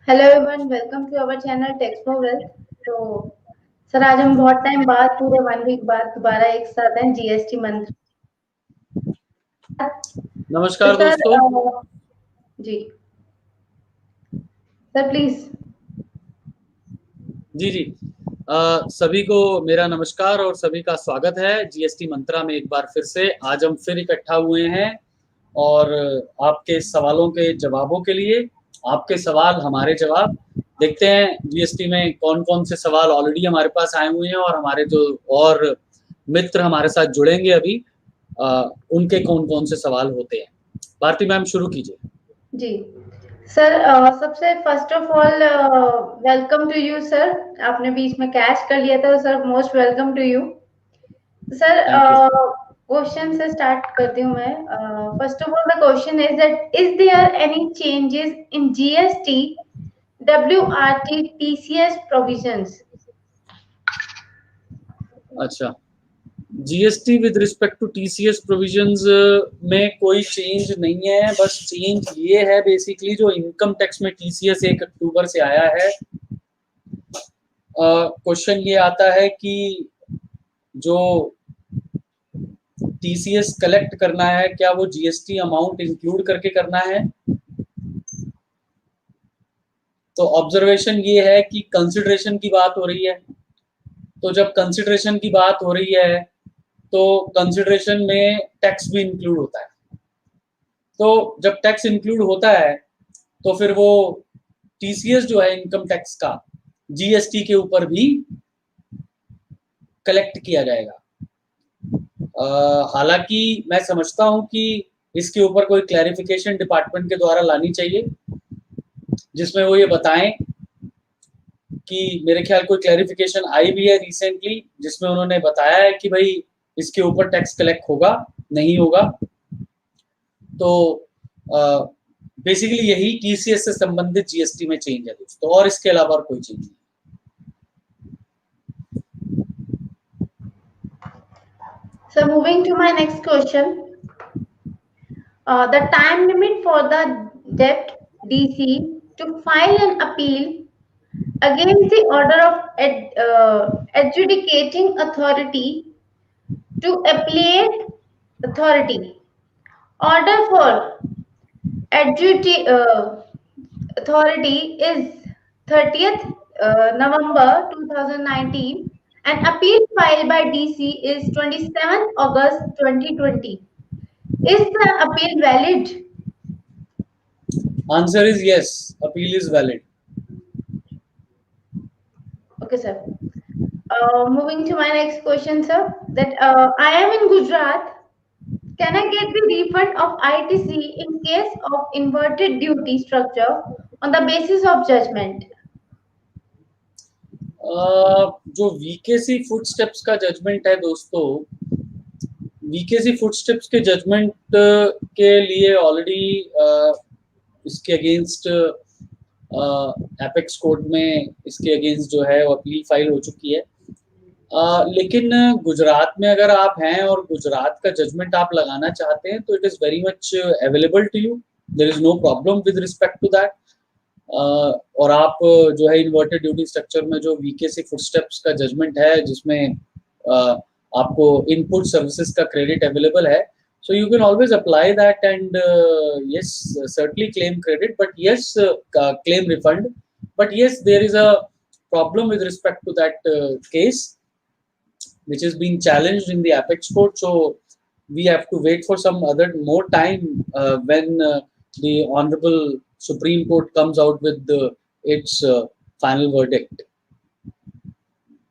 Hello everyone, welcome to our channel tax for wealth. तो sir, आज हम बहुत टाइम बाद, पूरे 1 वीक बाद दोबारा एक साथ हैं जीएसटी मंत्र। नमस्कार तो सर, दोस्तों। जी सर प्लीज। जी सभी को मेरा नमस्कार और सभी का स्वागत है जीएसटी मंत्रा में। एक बार फिर से आज हम फिर इकट्ठा हुए हैं और आपके सवालों के जवाबों के लिए, आपके सवाल हमारे जवाब। देखते हैं जीएसटी में कौन कौन से सवाल ऑलरेडी हमारे पास आए हुए हैं और हमारे जो और मित्र हमारे साथ जुड़ेंगे अभी, उनके कौन कौन से सवाल होते हैं। भारती मैम, शुरू कीजिए। जी सर, सबसे first of all welcome to you sir. आपने बीच में कैच कर लिया था sir, most welcome to you sir. Question से स्टार्ट करती हूँ मैं। First of all the question is that is there any changes in GST WRT TCS provisions? अच्छा, GST with respect to TCS provisions में कोई चेंज नहीं है। बस चेंज ये है बेसिकली, जो इनकम टैक्स में टीसीएस 1 अक्टूबर से आया है। क्वेश्चन ये आता है कि जो टीसीएस कलेक्ट करना है, क्या वो जीएसटी अमाउंट इंक्लूड करके करना है? तो ऑब्जर्वेशन ये है कि कंसिडरेशन की बात हो रही है। तो जब कंसिडरेशन की बात हो रही है तो कंसिडरेशन में टैक्स भी इंक्लूड होता है। तो जब टैक्स इंक्लूड होता है तो फिर वो टीसीएस जो है इनकम टैक्स का, जीएसटी के ऊपर भी कलेक्ट किया जाएगा। हालांकि मैं समझता हूं कि इसके ऊपर कोई क्लैरिफिकेशन डिपार्टमेंट के द्वारा लानी चाहिए, जिसमें वो ये बताएं कि मेरे ख्याल कोई क्लैरिफिकेशन आई भी है रिसेंटली, जिसमें उन्होंने बताया है कि भाई इसके ऊपर टैक्स कलेक्ट होगा, नहीं होगा। तो बेसिकली यही टीसीएस से संबंधित जीएसटी में चेंज है दोस्तों, और इसके अलावा और कोई चेंज नहीं। So moving to my next question, the time limit for the debt DC to file an appeal against the order of adjudicating authority to appellate authority. Order for authority is 30th November 2019 and appeal filed by DC is 27th August 2020. Is the appeal valid? Answer is yes, appeal is valid. Okay, sir. Moving to my next question, sir. That I am in Gujarat. Can I get the refund of ITC in case of inverted duty structure on the basis of judgment? जो वीकेसी footsteps का judgement है दोस्तों, वीकेसी footsteps के judgement के लिए already इसके against apex court में इसके अगेंस्ट जो है वो अपील फाइल हो चुकी है। लेकिन गुजरात में अगर आप हैं और गुजरात का जजमेंट आप लगाना चाहते हैं तो it is very much available to you, there is no problem with respect to that. और आप जो है इन्वर्टेड ड्यूटी स्ट्रक्चर में जो वीकेसी फुटस्टेप्स का जजमेंट है, जिसमें आपको इनपुट सर्विसेज का क्रेडिट अवेलेबल है, so you can always apply that and yes, certainly claim credit, but yes, claim refund. But yes, there is a problem with respect to that case which is being challenged in the apex court, so we have to wait for some more time when the honorable Supreme Court comes out with its final verdict.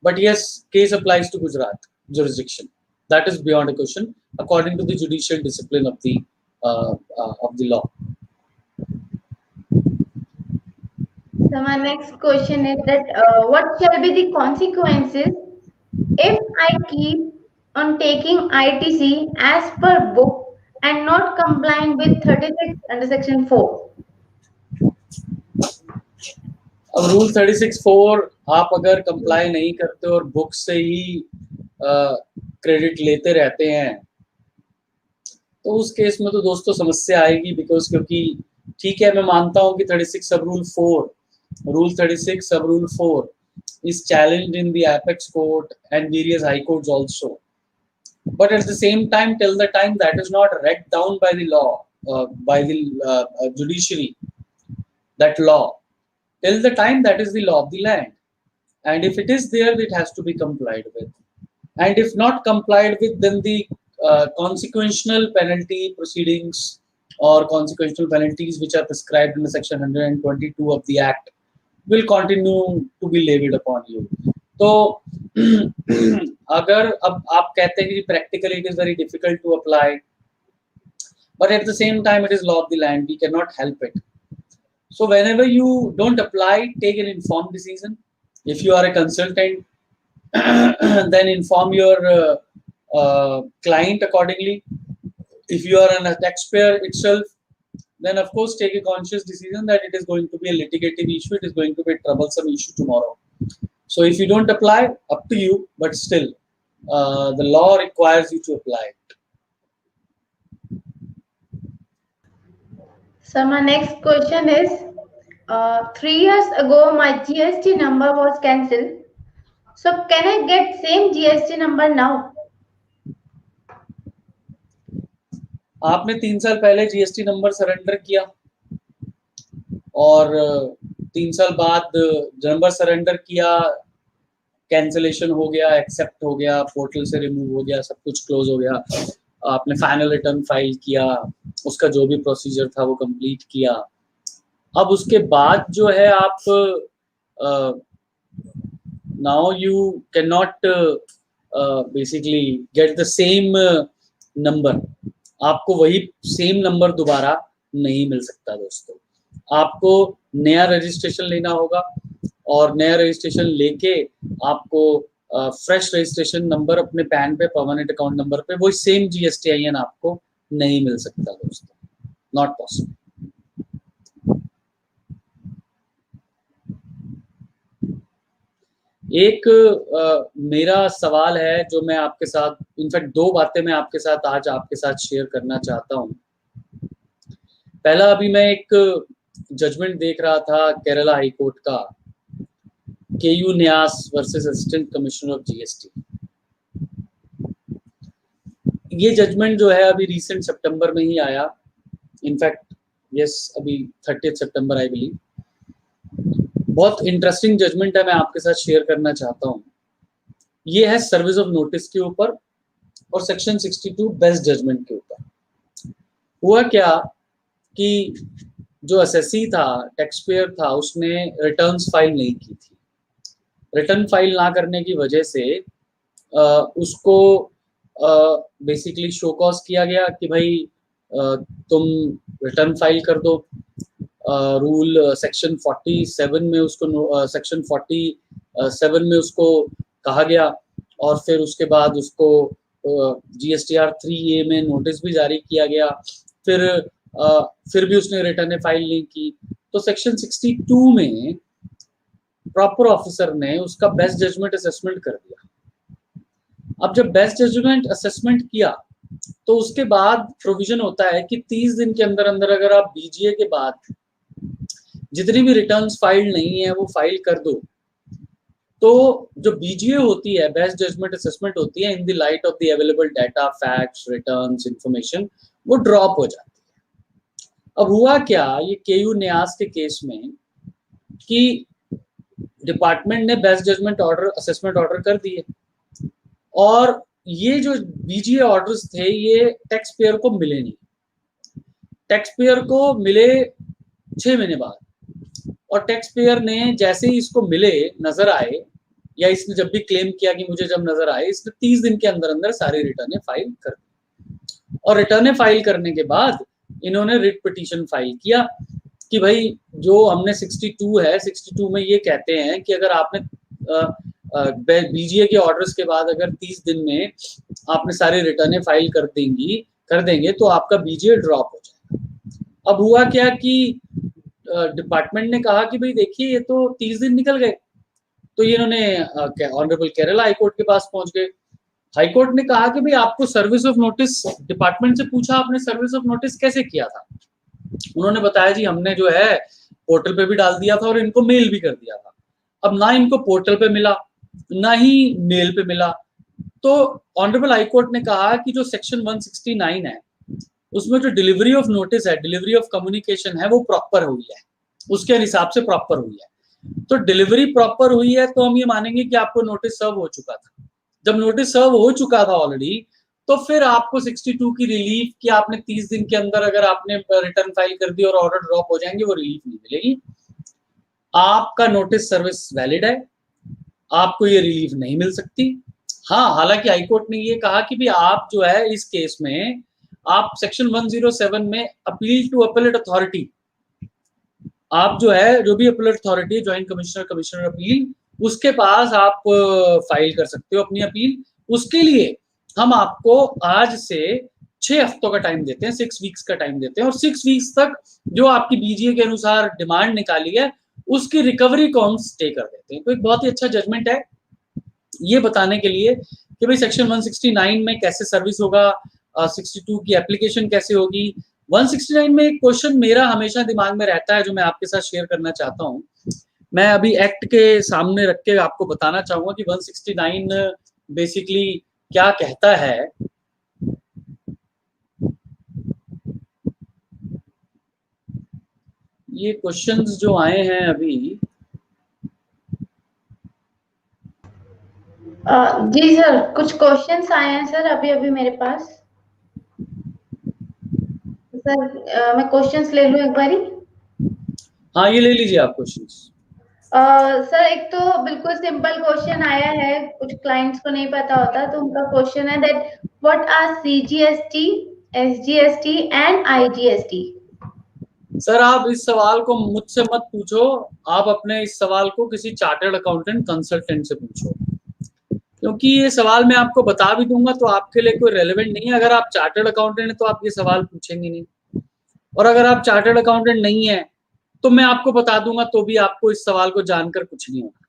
But yes, case applies to Gujarat jurisdiction. That is beyond a question, according to the judicial discipline of the law. So my next question is that what shall be the consequences if I keep on taking ITC as per book and not complying with 36 under section 4? अब rule 36(4) आप अगर comply नहीं करते और book से ही credit लेते रहते हैं तो उस केस में तो दोस्तों समस्या आएगी, बिकॉज क्योंकि ठीक है, मैं मानता हूं कि 36 सब रूल 4 रूल 36 सब rule 4 is challenged in the apex court and various high courts also, but at the same time, till the time that is not read down by the law, by the judiciary, that law, till the time that is the law of the land, and if it is there, it has to be complied with, and if not complied with, then the consequential penalty proceedings or consequential penalties which are prescribed in the section 122 of the act will continue to be levied upon you. तो अगर अब आप कहते हैं कि practically it is very difficult to apply, but at the same time it is law of the land, we cannot help it. So whenever you don't apply, take an informed decision. If you are a consultant, then inform your client accordingly. If you are a taxpayer itself, then of course take a conscious decision that it is going to be a litigative issue, it is going to be a troublesome issue tomorrow. So if you don't apply, up to you, but still the law requires you to apply it. So my next question is, 3 years ago my GST number was cancelled. So can I get same GST number now? आपने 3 साल पहले GST number surrender किया और 3 साल बाद number surrender किया, cancellation हो गया, एक्सेप्ट हो गया, पोर्टल से रिमूव हो गया, सब कुछ क्लोज हो गया, आपने फाइनल रिटर्न फाइल किया, उसका जो भी प्रोसीजर था वो कंप्लीट किया। अब उसके बाद जो है आप now you can not basically get the same number, आपको वही सेम नंबर दोबारा नहीं मिल सकता दोस्तों। आपको नया रजिस्ट्रेशन लेना होगा और नया रजिस्ट्रेशन लेके आपको फ्रेश रजिस्ट्रेशन नंबर अपने पैन पे, परमानेंट अकाउंट नंबर पे वही सेम GSTIN आपको नहीं मिल सकता दोस्तों, नॉट पॉसिबल। एक मेरा सवाल है जो मैं आपके साथ, इनफैक्ट 2 बातें मैं आपके साथ आज आपके साथ शेयर करना चाहता हूँ। पहला, अभी मैं एक जजमेंट देख रहा था केरला हाई कोर्ट का, KU न्यास versus assistant commissioner of GST। ये जजमेंट जो है अभी रिसेंट सितंबर में ही आया, इनफैक्ट यस अभी 30 सितंबर आई बिलीव। बहुत इंटरेस्टिंग जजमेंट है, मैं आपके साथ शेयर करना चाहता हूँ। ये है सर्विस ऑफ नोटिस के ऊपर और सेक्शन 62 बेस्ट जजमेंट के ऊपर। हुआ क्या कि जो असेसी था, टैक्स पेयर था, उसने रिटर्न्स फाइल नहीं की थी। रिटर्न फाइल ना करने की वजह से उसको बेसिकली शो कॉज किया गया कि भाई तुम रिटर्न फाइल कर दो। रूल सेक्शन 47 में उसको सेक्शन 47 में उसको कहा गया और फिर उसके बाद उसको GSTR 3A में नोटिस भी जारी किया गया, फिर भी उसने रिटर्न फाइल नहीं की। तो सेक्शन 62 में प्रॉपर ऑफिसर ने उसका बेस्ट जजमेंट असेसमेंट कर दिया। अब जब बेस्ट जजमेंट असेसमेंट किया तो उसके बाद प्रोविजन होता है कि 30 दिन के अंदर अंदर अगर आप BGA के बाद जितनी भी रिटर्न्स फाइल नहीं है वो फाइल कर दो, तो जो BGA होती है, बेस्ट जजमेंट असेसमेंट होती है, in the light of the available data, facts, returns, information, वो ड्रॉप हो जाती है। अब हुआ क्या ये KU न्यास के केस में कि डिपार्टमेंट ने best judgement order, assessment order कर दिए और ये जो BGA ऑर्डर्स थे ये टैक्स पेयर को मिले नहीं। टैक्स पेयर को मिले 6 महीने बाद, और टैक्स पेयर ने जैसे ही इसको मिले, नजर आए, या इसने जब भी क्लेम किया कि मुझे जब नजर आए, इसने 30 दिन के अंदर अंदर सारी रिटर्न फाइल कर दी। और रिटर्न फाइल करने के बाद इन्होंने रिट पिटीशन फाइल किया कि भाई जो हमने 62 है, 62 में ये कहते हैं कि अगर आपने बीजीए के ऑर्डर्स के बाद अगर 30 दिन में आपने सारी रिटर्न फाइल कर देंगे तो आपका बीजीए ड्रॉप हो जाएगा। अब हुआ क्या कि डिपार्टमेंट ने कहा कि भाई देखिए ये तो 30 दिन निकल गए, तो ये इन्होंने ऑनरेबल केरला हाई कोर्ट के पास पहुंच गए। हाई कोर्ट ने कहा कि भाई आपको सर्विस ऑफ नोटिस, डिपार्टमेंट से पूछा आपने सर्विस ऑफ नोटिस कैसे किया था? उन्होंने बताया जी हमने जो है पोर्टल पे भी डाल दिया था और इनको मेल भी कर दिया था। अब ना इनको पोर्टल पे मिला ना ही मेल पे मिला, तो ऑनरेबल हाई कोर्ट ने कहा कि जो सेक्शन 169 है उसमें जो डिलीवरी ऑफ नोटिस है, डिलीवरी ऑफ कम्युनिकेशन है, वो प्रॉपर हुई है, उसके हिसाब से प्रॉपर हुई है। तो डिलीवरी प्रॉपर हुई है तो हम ये मानेंगे कि आपको नोटिस सर्व हो चुका था। जब नोटिस सर्व हो चुका था ऑलरेडी, तो फिर आपको 62 की रिलीफ कि आपने 30 दिन के अंदर अगर आपने रिटर्न फाइल कर दी और ऑर्डर ड्रॉप हो जाएंगे, वो रिलीफ नहीं मिलेगी। आपका नोटिस सर्विस वैलिड है, आपको ये रिलीफ नहीं मिल सकती। हाँ, हालांकि हाईकोर्ट ने ये कहा कि भी आप जो है इस केस में आप सेक्शन 107 में अपील टू अपीलेट अथॉरिटी, आप जो है जो भी appellate authority, joint commissioner, commissioner appeal, उसके पास आप फाइल कर सकते हो अपनी अपील। उसके लिए हम आपको आज से 6 हफ्तों का टाइम देते हैं, 6 वीक्स का टाइम देते हैं, और 6 वीक्स तक जो आपकी बीजीए के अनुसार डिमांड निकाली है उसकी रिकवरी को हम स्टे कर देते हैं। तो एक बहुत ही अच्छा जजमेंट है ये बताने के लिए कि भाई सेक्शन 169 में कैसे सर्विस होगा, 62 की एप्लीकेशन कैसे होगी। 169 में एक क्वेश्चन मेरा हमेशा दिमाग में रहता है जो मैं आपके साथ शेयर करना चाहता हूँ। मैं अभी एक्ट के सामने रख के आपको बताना चाहूंगा कि 169 बेसिकली क्या कहता है। ये क्वेश्चंस जो आए हैं अभी, जी सर, कुछ क्वेश्चंस आए हैं सर अभी अभी मेरे पास। सर मैं क्वेश्चंस ले लूं एक बारी? हाँ ये ले लीजिए आप क्वेश्चंस। सर एक तो बिल्कुल सिंपल क्वेश्चन आया है, कुछ क्लाइंट्स को नहीं पता होता, तो उनका क्वेश्चन है that what are CGST, SGST and IGST? Sir आप इस सवाल को मुझसे मत पूछो, आप अपने इस सवाल को किसी चार्टर्ड अकाउंटेंट कंसल्टेंट से पूछो, क्योंकि ये सवाल मैं आपको बता भी दूंगा तो आपके लिए कोई रेलेवेंट नहीं है। अगर आप चार्टर्ड अकाउंटेंट है तो आप ये सवाल पूछेंगे नहीं, और अगर आप चार्टर्ड अकाउंटेंट नहीं है तो मैं आपको बता दूंगा तो भी आपको इस सवाल को जानकर कुछ नहीं होगा।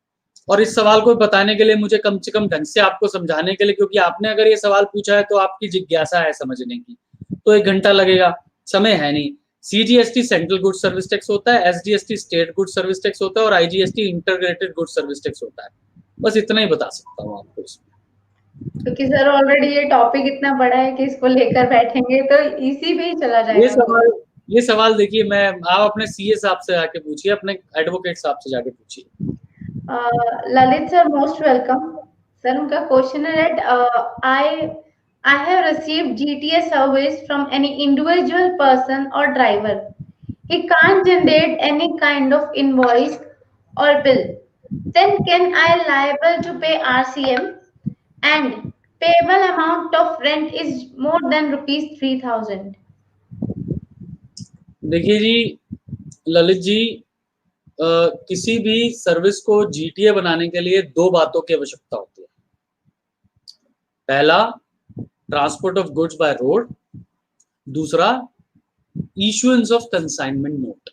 और इस सवाल को बताने के लिए मुझे कम से कम ढंग से आपको समझाने के लिए, क्योंकि आपने अगर ये सवाल पूछा है तो आपकी जिज्ञासा है समझने की, तो 1 घंटा लगेगा, समय है नहीं। CGST central good service tax होता है, SGST state good service tax होता है, और IGST integrated good service tax होता है। बस इतना ही बता सकता हूँ आपको इसमें। क्योंकि सर ऑलरेडी ये टॉपिक इतना बड़ा है कि इसको लेकर बैठेंगे तो इसी में ही चला जाएगा। ये सवाल देखिए, मैं आप अपने सीए साहब से जाके पूछिए, अपने एडवोकेट साहब से जाके पूछिए। Lalit sir most welcome. Sir उनका क्वेश्चन है that I have received GTA service from any individual person or driver. He can't generate any kind of invoice or bill. Then can I liable to pay RCM and payable amount of rent is more than rupees 3000? देखिए जी ललित जी, किसी भी service को GTA बनाने के लिए 2 बातों की आवश्यकता होती है। पहला, transport of goods by road, दूसरा issuance of consignment note.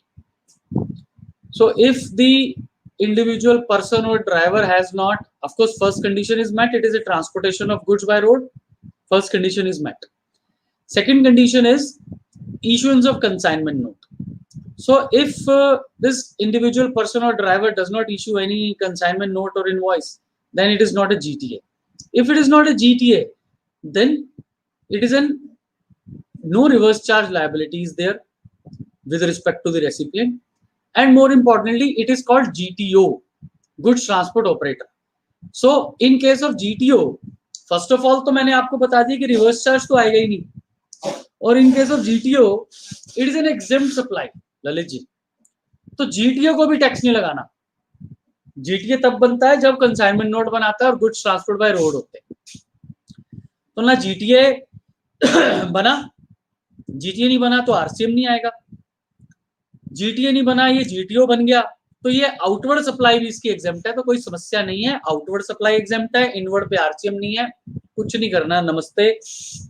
So if the individual person or driver has not, of course first condition is met, it is a transportation of goods by road, first condition is met. Second condition is issuance of consignment note. So if this individual person or driver does not issue any consignment note or invoice, then it is not a GTA. If it is not a GTA, then it is an no reverse charge liability is there with respect to the recipient, and more importantly it is called GTO, goods transport operator. So in case of GTO, first of all तो मैंने आपको बता दिया कि reverse charge तो आएगा ही नहीं, और in case of GTO it is an exempt supply Lalit ji, तो GTO को भी टैक्स नहीं लगाना। जीटीए तब बनता है जब कंसाइनमेंट नोट बनाता है और गुड्स ट्रांसपोर्ट बाय रोड होते हैं। तो ना जीटीए बना, जीटीए नहीं बना तो आरसीएम नहीं आएगा, जीटीए नहीं बना ये जीटीओ बन गया, तो ये आउटवर्ड सप्लाई भी इसकी एग्जेम्प्ट है, तो कोई समस्या नहीं है। आउटवर्ड सप्लाई एग्जेम्प्ट है, इनवर्ड पे आरसीएम नहीं है, कुछ नहीं करना। नमस्ते,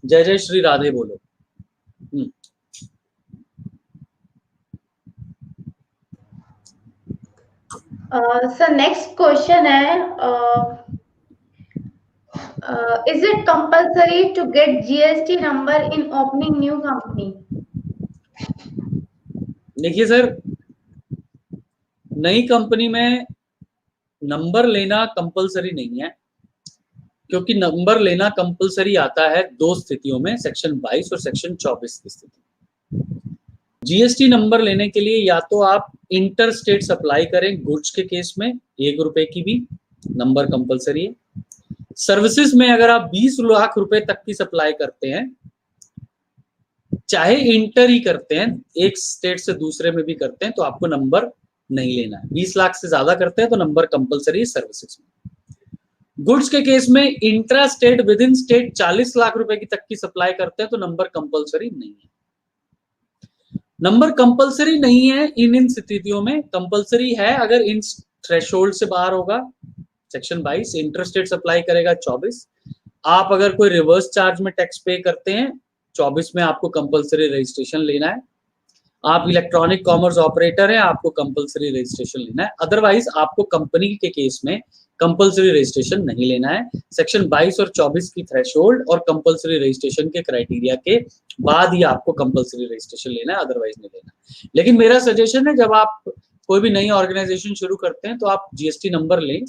जय जय श्री राधे बोलो। सर नेक्स्ट क्वेश्चन है, is it compulsory to get GST number in opening new company? देखिए सर, नई कंपनी में नंबर लेना कंपलसरी नहीं है, क्योंकि नंबर लेना कंपलसरी आता है दो स्थितियों में, सेक्शन 22 और सेक्शन 24 की स्थिति। जीएसटी नंबर लेने के लिए या तो आप इंटर स्टेट सप्लाई करें, गुड्स के केस में 1 रुपए की भी नंबर कंपलसरी है। सर्विसेज में अगर आप 20 लाख रुपए तक की सप्लाई करते हैं, चाहे इंटर ही करते हैं, एक स्टेट से दूसरे में भी करते हैं, तो आपको नंबर नहीं लेना है। 20 लाख से ज्यादा करते हैं तो नंबर कंपलसरी है सर्विसेज में। गुड्स के केस में intra state with in state 40 lakh रुपए की तक की सप्लाई करते हैं तो नंबर कंपलसरी नहीं है। नंबर कंपलसरी नहीं है इन स्थितियों में, कंपलसरी है अगर इन थ्रेशोल्ड से बाहर होगा, सेक्शन 22, इंटर स्टेट सप्लाई करेगा 24, आप अगर कोई रिवर्स चार्ज में टैक्स पे करते हैं 24 में आपको कंपलसरी रजिस्ट्रेशन लेना है, आप इलेक्ट्रॉनिक कॉमर्स ऑपरेटर हैं आपको कंपलसरी रजिस्ट्रेशन लेना है, अदरवाइज आपको कंपनी के केस में कंपलसरी रजिस्ट्रेशन नहीं लेना है। सेक्शन 22 और 24 की थ्रेशोल्ड और कंपलसरी रजिस्ट्रेशन के क्राइटेरिया के बाद ही आपको कंपलसरी रजिस्ट्रेशन लेना है, अदरवाइज नहीं लेना। लेकिन मेरा सजेशन है जब आप कोई भी नई ऑर्गेनाइजेशन शुरू करते हैं तो आप जीएसटी नंबर लें,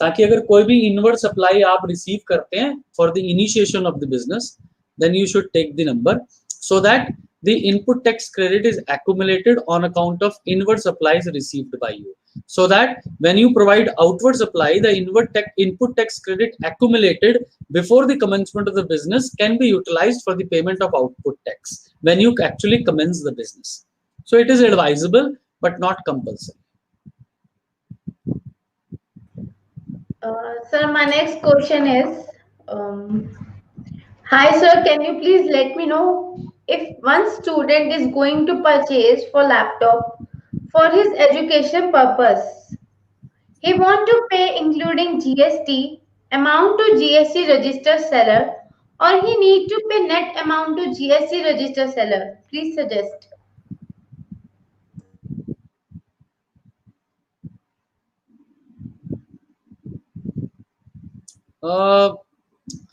ताकि अगर कोई भी इनवर्ड सप्लाई आप रिसीव करते हैं for the initiation of the business, then you should take the number so that the input tax credit is accumulated on account of inward supplies received by you, so that when you provide outward supply, the input tax credit accumulated before the commencement of the business can be utilized for the payment of output tax when you actually commence the business. So it is advisable but not compulsory. Sir, my next question is, hi sir, can you please let me know if one student is going to purchase for laptop for his education purpose, he want to pay including GST amount to GST registered seller, or he need to pay net amount to GST registered seller? Please suggest.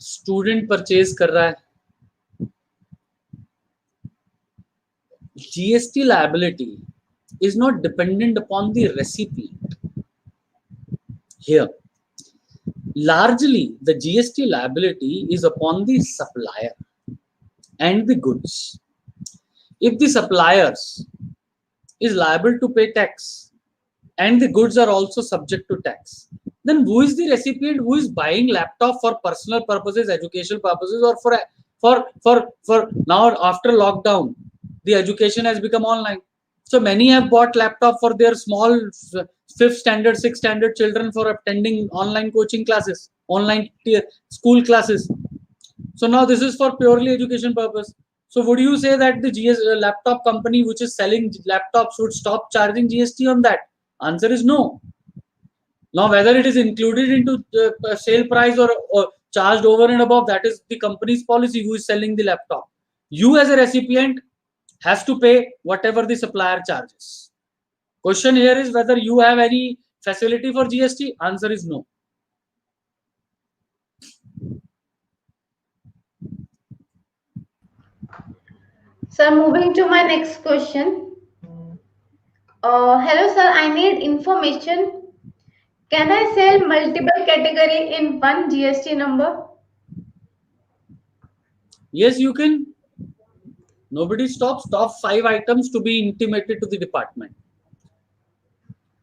Student purchase कर रहा है, GST liability is not dependent upon the recipient. Here, largely the GST liability is upon the supplier and the goods. If the suppliers is liable to pay tax and the goods are also subject to tax, then who is the recipient who is buying laptop for personal purposes, educational purposes, or for now after lockdown? The education has become online, so many have bought laptop for their small 5th standard 6th standard children for attending online coaching classes, online school classes. So now this is for purely education purpose. So would you say that the laptop company which is selling laptops would stop charging GST on that? Answer is no. Now whether it is included into the sale price or charged over and above, that is the company's policy who is selling the laptop. You as a recipient has to pay whatever the supplier charges. Question here is whether you have any facility for GST. Answer is no. Sir, moving to my next question. Hello sir, I need information. Can I sell multiple category in one GST number? Yes, you can. Nobody stops. Top 5 items to be intimated to the department.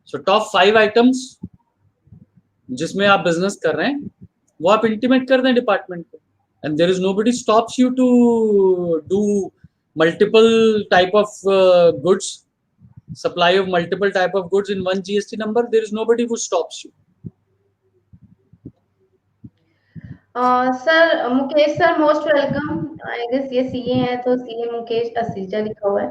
So top 5 items जिसमें आप business कर रहे हैं वो आप intimate कर दें department को, and there is nobody stops you to do multiple type of goods. supply of multiple type of goods in one GST number, there is nobody who stops you. Sir Mukesh sir most welcome. I guess ये CA हैं तो CA Mukesh Aseeja लिखा हुआ है।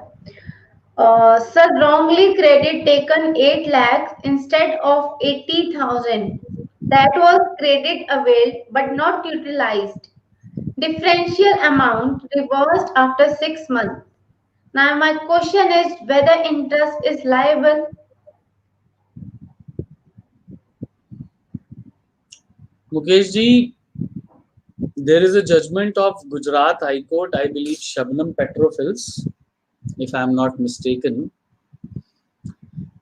Sir wrongly credit taken 8 lakhs instead of 80,000 that was credit availed but not utilized. Differential amount reversed after 6 months. Now my question is whether interest is liable. Mukesh ji, there is a judgment of Gujarat High Court, I believe Shabnam Petrophils, if I am not mistaken.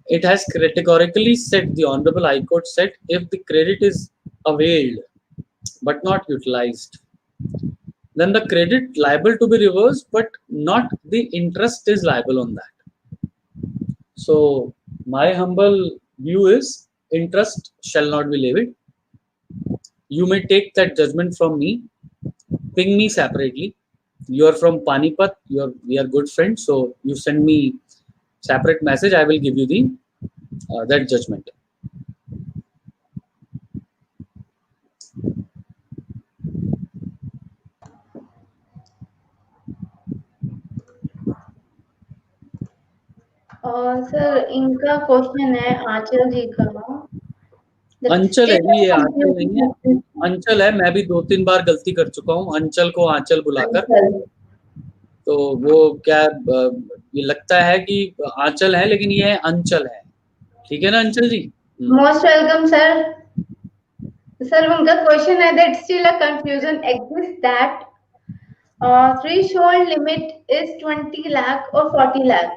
It has categorically said, the Honorable High Court said, if the credit is availed but not utilized, then the credit liable to be reversed, but not the interest is liable on that. So my humble view is interest shall not be levied. You may take that judgment from me, ping me separately. You are from Panipat, we are good friends, so you send me separate message, I will give you the that judgment. Sir इनका question है आंचल जी का। अंचल है ये, आंचल नहीं है, अंचल है। मैं भी 2-3 बार गलती कर चुका हूँ अंचल को आंचल बुलाकर। तो वो क्या ये लगता है कि आंचल है लेकिन ये अंचल है। ठीक है ना Anchal ji? Most welcome sir. Sir उनका क्वेश्चन है that still a confusion exists that threshold limit is 20 lakh or 40 lakh.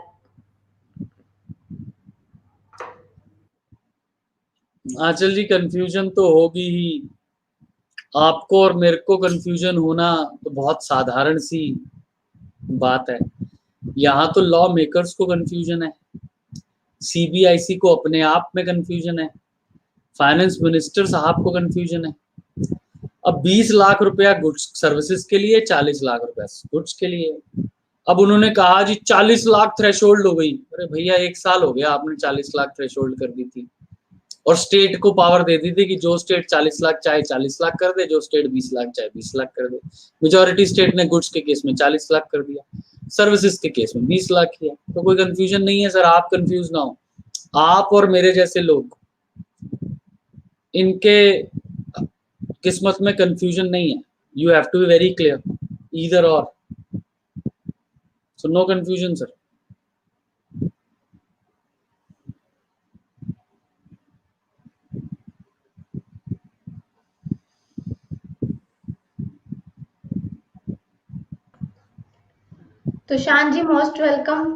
Anchal ji confusion तो होगी ही, आपको और मेरे को कंफ्यूजन होना तो बहुत साधारण सी बात है। यहाँ तो लॉ मेकर्स को कंफ्यूजन है, सीबीआईसी को अपने आप में कंफ्यूजन है, फाइनेंस मिनिस्टर साहब को कंफ्यूजन है। अब 20 लाख रुपया गुड्स सर्विसेज के लिए, 40 लाख रुपया गुड्स के लिए। अब उन्होंने कहा जी 40 लाख थ्रेशोल्ड हो गई। अरे भैया 1 साल हो गया आपने 40 लाख थ्रेशोल्ड कर दी थी, और स्टेट को पावर दे दी थी कि जो स्टेट 40 लाख चाहे 40 लाख कर दे, जो स्टेट 20 लाख चाहे 20 लाख कर दे। मेजॉरिटी स्टेट ने गुड्स के केस में 40 लाख कर दिया, सर्विसेज के केस में 20 लाख किया। तो कोई कंफ्यूजन नहीं है सर, आप कंफ्यूज ना हो। आप और मेरे जैसे लोग, इनके किस्मत में कंफ्यूजन नहीं है। You have to be very clear, either or, so no confusion sir. Tushan ji most welcome.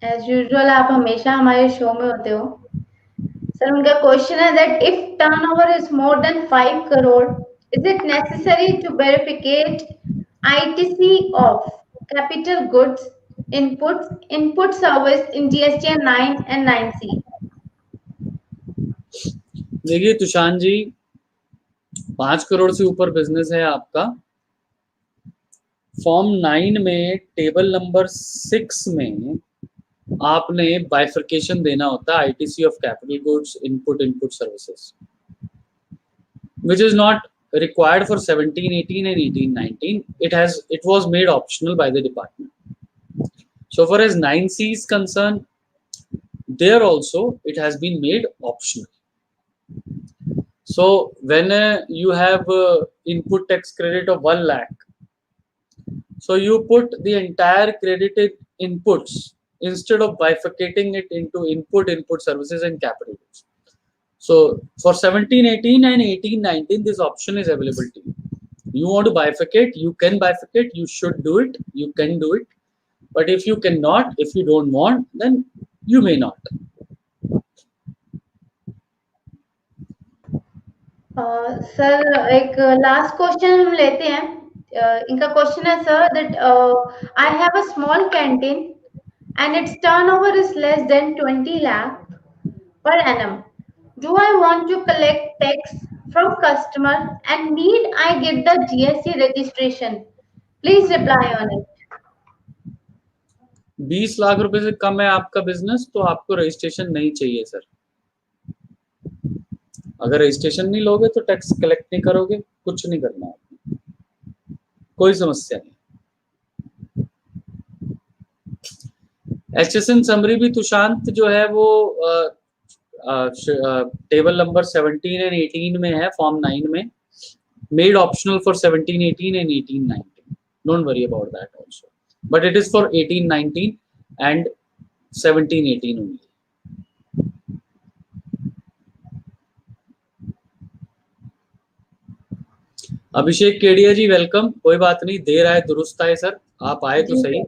As usual आप हमेशा हमारे शो में होते हो। सर उनका क्वेश्चन है that if turnover is more than 5 crore, is it necessary to verificate ITC of capital goods input service in GST 9 and 9C? देखिए तुषान जी, 5 करोड़ से ऊपर बिजनेस है आपका, फॉर्म 9 में टेबल नंबर 6 में आपने बाइफर्केशन देना होता है ITC of capital goods input services, which is not required for 17-18 and 18-19. It was made optional by the department. So far as 9C is concerned, there also it has been made optional. So when you have input tax credit of 1 lakh, so you put the entire credited inputs instead of bifurcating it into input services and capital goods. So for 17-18 and 18-19, this option is available to you. You want to bifurcate, you can bifurcate, you should do it, you can do it. But if you cannot, if you don't want, then you may not. Sir एक last question हम लेते हैं। इनका question है sir that I have a small canteen and its turnover is less than 20 lakh per annum. Do I want to collect tax from customer and need I get the GST registration? Please reply on it. 20 lakh रुपए से कम है आपका business तो आपको registration नहीं चाहिए sir. अगर registration नहीं लोगे तो टैक्स कलेक्ट नहीं करोगे, कुछ नहीं करना है, कोई समस्या नहीं। HSN समरी भी तुशांत जो है वो टेबल नंबर 17 एंड 18 में है, फॉर्म 9 में, made optional for 17, 18 and 18, 19. Don't worry about that also. But it is for 18, 19 and 17, 18 only. Abhishek Kedia ji welcome. कोई बात नहीं, देर आए दुरुस्त आए सर, आप आए तो सही,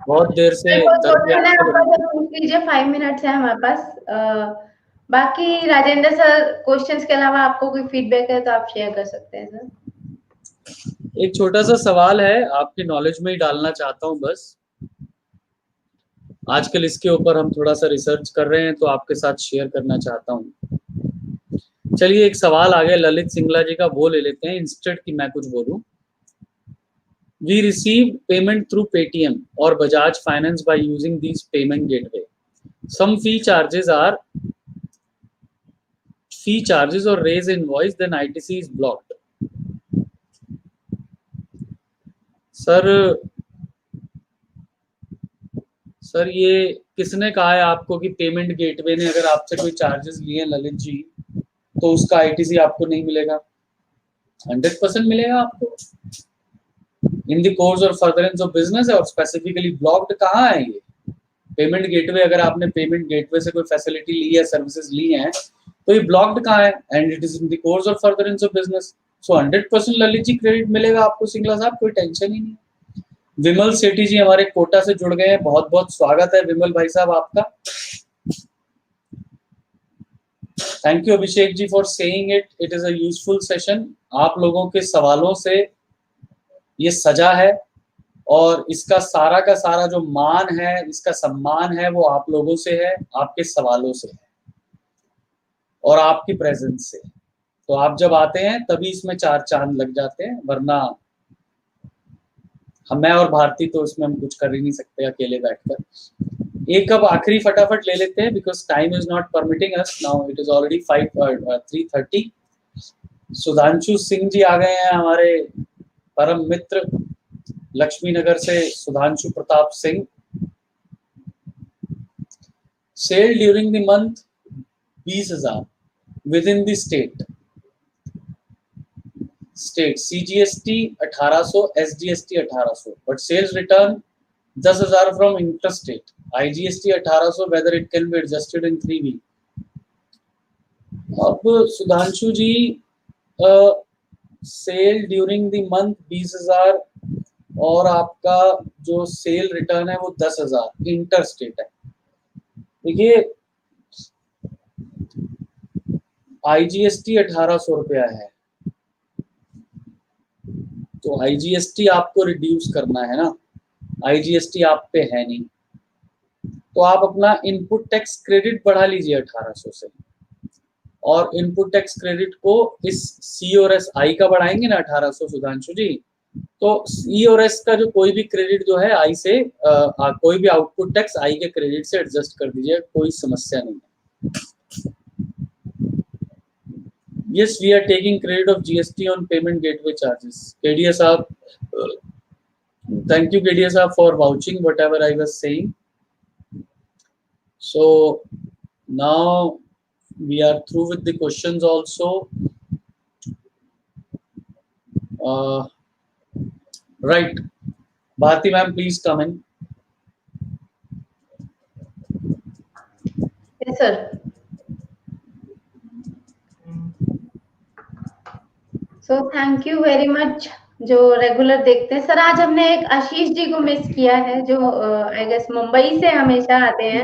बहुत देर से पूछ लीजिए, 5 मिनट्स है हमारे पास। बाकी राजेंद्र सर क्वेश्चंस के अलावा आपको कोई फीडबैक है तो आप शेयर कर सकते हैं सर। एक छोटा सा सवाल है, आपकी नॉलेज में ही डालना चाहता हूं बस। आजकल इसके ऊपर हम थोड़ा सा रिसर्च कर रहे हैं तो आपके साथ शेयर करना चाहता हूं। चलिए एक सवाल आ गया ललित सिंगला जी का, वो ले लेते हैं इंस्टेड कि मैं कुछ बोलूं। We receive payment through Paytm or Bajaj Finance by using these payment gateway. Some fee charges or raise invoice, then ITC is blocked. Sir ये किसने कहा है आपको कि पेमेंट गेटवे ने अगर आपसे कोई चार्जेस लिए ललित जी तो उसका ITC आपको नहीं मिलेगा? 100% मिलेगा आपको इन द कोर्स और फर्दरेंस ऑफ बिजनेस है। और स्पेसिफिकली ब्लॉक्ड कहाँ है ये पेमेंट गेटवे? अगर आपने पेमेंट गेटवे से कोई फैसिलिटी ली है, सर्विसेज ली हैं, तो ये ब्लॉक्ड कहाँ है? And it is in the course और furtherance of business. So 100% Lalit ji credit मिलेगा आपको सिंगला साहब, कोई टेंशन ही नहीं। विमल सेठी जी हमारे कोटा से जुड़ गए हैं, बहुत बहुत स्वागत है विमल भाई साहब आपका। Thank you Abhishek ji for saying it, it is a useful session. आप लोगों के सवालों से ये सजा है और इसका सारा का सारा जो मान है, इसका सम्मान है, वो आप लोगों से है, आपके सवालों से है और आपकी प्रेजेंस से। तो आप जब आते हैं तभी इसमें 4 चांद लग जाते हैं, वरना मैं और भारती तो इसमें हम कुछ कर ही नहीं सकते अकेले बैठकर। एक कप आखिरी फटाफट ले लेते हैं because time is not permitting us now, it is already 3:30। Sudhanshu Singh ji आ गए हैं, हमारे परम मित्र लक्ष्मी नगर से Sudhanshu Pratap Singh. Sale during the month 20,000 within the state CGST 1800, SGST 1800, but sales return 10,000 from interstate, IGST 1800, whether it can be adjusted in 3 weeks. अब सुधांशु जी cell during the month 20,000 और आपका जो सेल रिटर्न है वो 10,000 इंटर स्टेट है। देखिए IGST 1800 रुपया है, तो IGST आपको रिड्यूस करना है ना, IGST आप पे है नहीं, तो आप अपना इनपुट टैक्स क्रेडिट बढ़ा लीजिए 1800 से, और इनपुट टैक्स क्रेडिट को इस C और S I का बढ़ाएंगे ना 1800 सुधांशु जी, तो C और S का जो कोई भी क्रेडिट जो है I से कोई भी आउटपुट टैक्स I के क्रेडिट से एडजस्ट कर दीजिए, कोई समस्या नहीं है। Yes, we are taking credit of GST on payment gateway charges. KDS साहब, thank you KDS साहब for vouching whatever I was saying. So now we are through with the questions also. Right, Bharti ma'am, please come in. Yes sir. So thank you very much जो regular देखते हैं। Sir आज हमने एक आशीष जी को miss किया है जो आई गेस मुंबई से हमेशा आते हैं।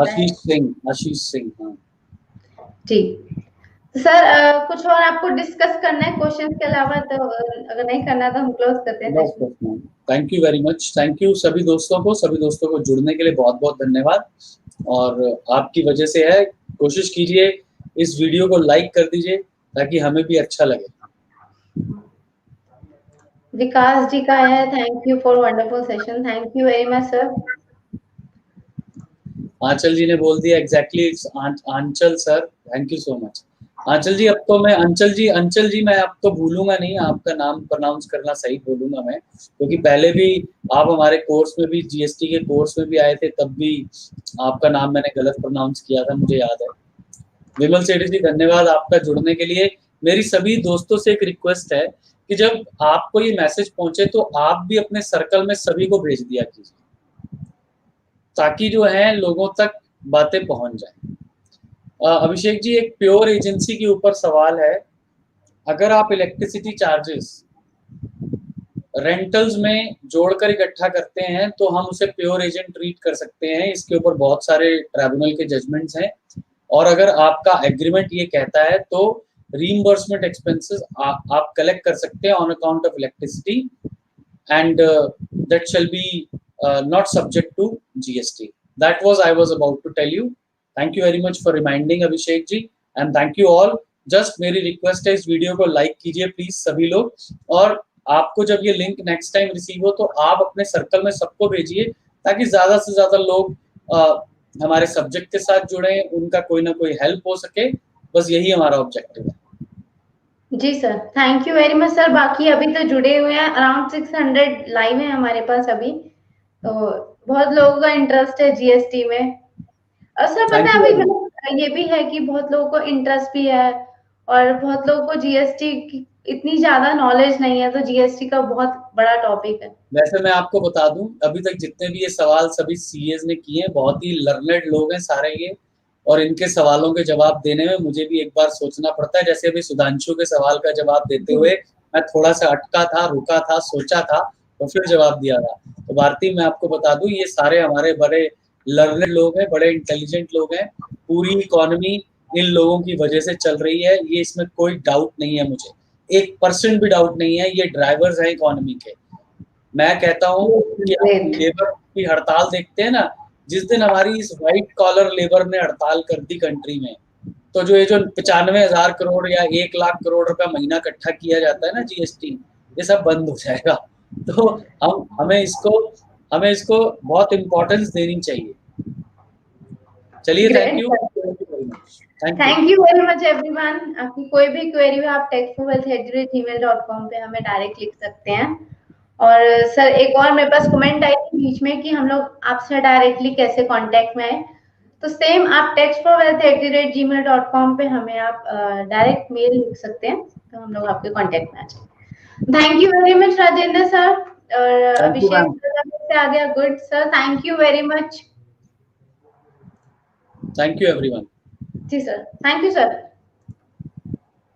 आशीष सिंह हाँ जी सर, कुछ और आपको डिस्कस करना है क्वेश्चन के अलावा? तो अगर नहीं करना तो हम क्लोज करते हैं। Thank you very much, thank you सभी दोस्तों को जुड़ने के लिए बहुत बहुत धन्यवाद। और आपकी वजह से है, कोशिश कीजिए इस वीडियो को लाइक कर दीजिए ताकि हमें भी अच्छा लगे। विकास जी का है, thank you for wonderful session, thank you very much sir. Anchal ji ने बोल दिया exactly, Anchal sir, thank you so much. Anchal ji, अब तो मैं अंचल जी मैं अब तो भूलूंगा नहीं, आपका नाम प्रोनाउंस करना सही बोलूंगा मैं, क्योंकि पहले भी आप हमारे कोर्स में भी, जीएसटी के कोर्स में भी आए थे, तब भी आपका नाम मैंने गलत प्रोनाउंस किया था, मुझे याद है। विमल सेठी जी, धन्यवाद आपका जुड़ने के लिए। मेरी सभी दोस्तों से एक रिक्वेस्ट है कि जब आपको ये मैसेज पहुंचे तो आप भी अपने सर्कल में सभी को भेज दिया कीजिए, ताकि जो है लोगों तक बातें पहुंच जाए। अभिषेक जी, एक प्योर एजेंसी के ऊपर सवाल है। अगर आप इलेक्ट्रिसिटी चार्जेस रेंटल्स में जोड़कर इकट्ठा करते हैं तो हम उसे प्योर एजेंट ट्रीट कर सकते हैं। इसके ऊपर बहुत सारे ट्राइब्यूनल के जजमेंट्स हैं, और अगर आपका एग्रीमेंट ये कहता है तो रीइंबर्समेंट एक्सपेंसेस आप कलेक्ट कर सकते हैं on account of electricity, and that shall be not subject to GST. That was I was about to tell you. Thank you very much for reminding Abhishek ji, and thank you all. Just मेरी request है, इस video को like कीजिए please सभी लोग, और आपको जब ये लिंक नेक्स्ट टाइम रिसीव हो तो आप अपने सर्कल में सबको भेजिए, ताकि ज्यादा से ज्यादा लोग हमारे सब्जेक्ट के साथ जुड़े, उनका कोई ना कोई हेल्प हो सके। बस यही हमारा ऑब्जेक्टिव है। जी sir, thank you very much sir. बाकी अभी तो जुड़े हुए हैं, अराउंड 600 लाइव है हमारे पास अभी, तो बहुत लोगों का इंटरेस्ट है जीएसटी में। और सर पता थैंक है यू अभी वेरी मच। ये भी है कि बहुत लोगों को इंटरेस्ट भी है, और बहुत लोगों को जीएसटी की इतनी ज्यादा नॉलेज नहीं है, तो जीएसटी का बहुत बड़ा टॉपिक है। वैसे मैं आपको बता दूं, अभी तक जितने भी ये सवाल सभी सीएस ने किए हैं, बहुत ही लर्नेड लोग हैं सारे ये, और इनके सवालों के जवाब देने में मुझे भी एक बार सोचना पड़ता है। जैसे अभी सुधांशु के सवाल का जवाब देते हुए मैं थोड़ा सा अटका था, रुका था, सोचा था, तो फिर जवाब दिया था। तो भारती, मैं आपको बता दूं, ये सारे हमारे बड़े लर्नेड लोग हैं, बड़े इंटेलिजेंट लोग हैं। पूरी इकोनॉमी इन लोगों की वजह से चल रही है, ये इसमें कोई डाउट नहीं है मुझे, 1% भी डाउट नहीं है। ये ड्राइवर्स हैं इकोनॉमी के। मैं कहता हूँ कि आप ग्रेट। लेबर की हड़ताल देखते हैं ना, जिस दिन हमारी इस व्हाइट कॉलर लेबर ने हड़ताल कर दी कंट्री में, तो जो ये जो 95,000 करोड़ या 1 लाख करोड़ रुपया महीना इकट्ठा किया जाता है ना जीएसटी, ये सब बंद हो जाएगा। तो हमें इसको बहुत इम्पोर्टेंस देनी चाहिए। चलिए, thank great. You very much. Thank you. Thank you very much everyone. आपकी कोई भी क्वेरी हो आप techforwealth@gmail.com पे हमें डायरेक्ट लिख सकते हैं। और सर एक और मेरे पास कमेंट आई थी बीच में कि हम लोग आपसे डायरेक्टली कैसे कांटेक्ट में आए, तो सेम आप techforwealth@gmail.com पे हमें आप डायरेक्ट मेल लिख सकते हैं, तो हम लोग आपके कांटेक्ट में आ जाएंगे। Thank you very much Rajendra sir, और thank you Abhishek ma'am. Sir से आ गया, good sir, thank you very much. Thank you everyone. जी सर, थैंक यू सर।